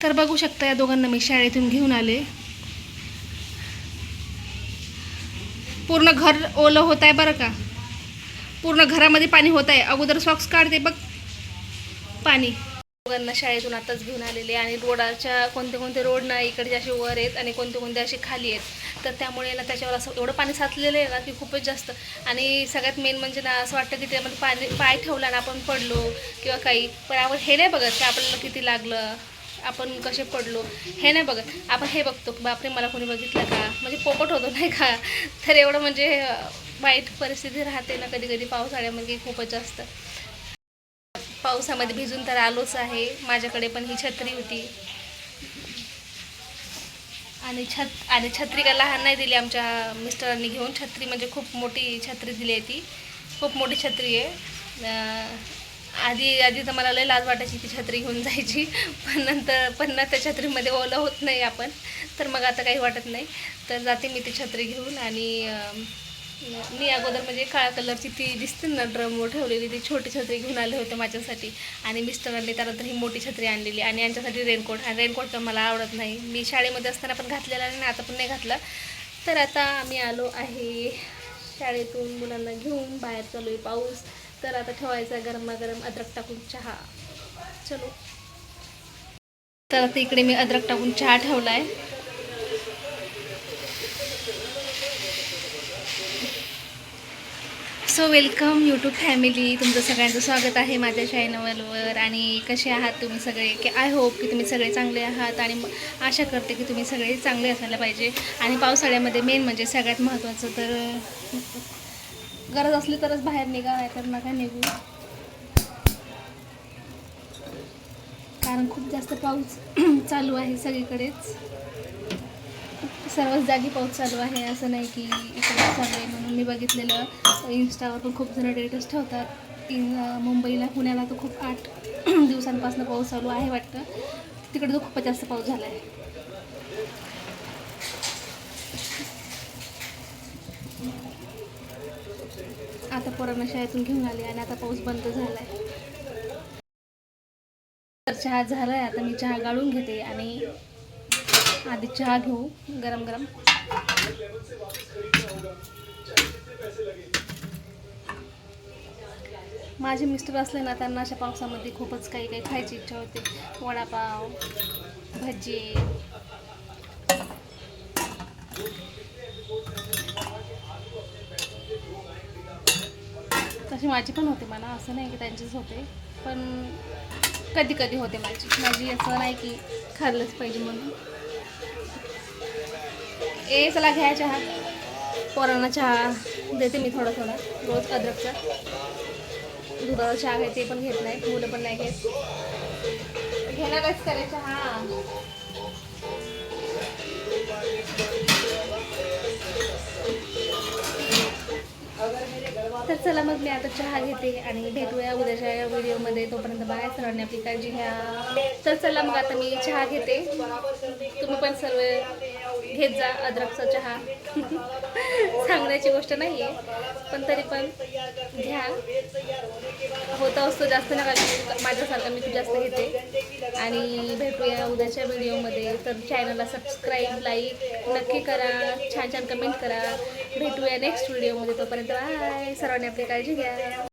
तर बघू शकता या दोघांना मी शाळेतून घेऊन आले. पूर्ण घर ओलं होत आहे बरं का. पूर्ण घरामध्ये पाणी होत आहे. अगोदर सॉक्स काढते बघ पाणी. दोघांना शाळेतून आताच घेऊन आलेले आणि रोडाच्या कोणते कोणते रोड ना इकडे असे वर आहेत आणि कोणते कोणते असे खाली आहेत. तर त्यामुळे ना त्याच्यावर असं एवढं पाणी साचलेलं आहे ना की खूपच जास्त. आणि सगळ्यात मेन म्हणजे ना असं वाटतं की त्यामध्ये पाय ठेवला ना आपण पडलो किंवा काही. पण आपण हे नाही बघत की आपल्याला किती लागलं, आपण कसे पडलो, हे नाही बघत. आपण हे बघतो की बापरे मला कोणी बघितलं का, म्हणजे पोपट होतो नाही का. तर एवढं म्हणजे वाईट परिस्थिती राहते ना कधी कधी पावसाळ्यामध्ये खूपच जास्त. पावसामध्ये भिजून तर आलोच आहे. माझ्याकडे पण ही छत्री होती आणि छत्री का लहान नाही दिली आमच्या मिस्टरांनी घेऊन. छत्री म्हणजे खूप मोठी छत्री दिली आहे. ती खूप मोठी छत्री आहे. आधी आधी तर मला लय लाज वाटायची ती छत्री घेऊन जायची, पण ना त्या छत्रीमध्ये ओलं होत नाही आपण. तर मग आता काही वाटत नाही. तर जाते मी ती छत्री घेऊन. आणि मी अगोदर म्हणजे काळ्या कलरची ती दिसते ना ड्रमवर ठेवलेली, ती छोटी छत्री घेऊन आले होते माझ्यासाठी. आणि मिस्टरांनी त्यानंतर ही मोठी छत्री आणलेली आणि यांच्यासाठी रेनकोट. आणि रेनकोट तर मला आवडत नाही, मी शाळेमध्ये असताना पण घातलेला नाही, आता पण नाही घातला. तर आता आम्ही आलो आहे शाळेतून मुलांना घेऊन. बाहेर चालू आहे पाऊस. तर आता ठेवायचा गरमागरम अद्रक टाकून चहा. चलो. तर आता इकडे मी अद्रक टाकून चहा ठेवला आहे. सो वेलकम यूट्यूब फॅमिली, तुमचं सगळ्यांचं स्वागत आहे माझ्या चॅनलवर. आणि कसे आहात तुम्ही सगळे, की आय होप की तुम्ही सगळे चांगले आहात. आणि आशा करते की तुम्ही सगळे चांगले असायला पाहिजे. आणि पावसाळ्यामध्ये मेन म्हणजे सगळ्यात महत्त्वाचं तर गरज असली तरच बाहेर निघा, नाही तर नका निघू. कारण खूप जास्त पाऊस चालू आहे सगळीकडेच. सर्वच जागी पाऊस चालू आहे, असं नाही की इकडे चालू आहे. म्हणून मी बघितलेलं इंस्टावर पण खूप जण स्टेटस ठेवतात. मुंबईला पुण्याला तर खूप 8 दिवसांपासून पाऊस चालू आहे वाटतं. तिकडे तर खूपच जास्त पाऊस झाला आहे. आता पोरांना शाळेतून घेऊन आले आणि आता पाऊस बंद झाला आहे. तर चहा झाला आहे. आता मी चहा गाळून घेते आणि आधी चहा घेऊ गरम गरम. माझे मिस्टर असले ना, त्यांना अशा पावसामध्ये खूपच काही काही खायची इच्छा होते. वडापाव, भजी. तशी माझी पण होते म्हणा, असं नाही की त्यांचीच होते. पण कधी कधी होते माझी असं नाही की खाल्लंच पाहिजे म्हणून. चला घ्या चहा. पोरांना चहा देते मी थोडा थोडा रोज अद्रकचा. दुधाचा चहा आहे ते पण घेत नाही, मुलं पण नाही घेत. घेणारच करे चहा. तर चला मग मी आता चहा घेते आणि भेटूया उद्याच्या या व्हिडिओमध्ये. तोपर्यंत बाय, सर्वांनी आपली काळजी घ्या. तर चला मग आता मी चहा घेते. तुम्ही पण सर्व घेत जा अद्रकचा चहा. सांगण्याची गोष्ट नाही आहे, पण तरी पण घ्या. होता असतो जास्त नका, माझ्यासारखं मी खूप जास्त घेते. आणि भेटूया उद्याच्या व्हिडिओमध्ये. तर चॅनलला सबस्क्राईब, लाईक नक्की करा, छान छान कमेंट करा. भेटूया नेक्स्ट व्हिडिओमध्ये. तोपर्यंत बाय, सर्वांनी आपली काळजी घ्या.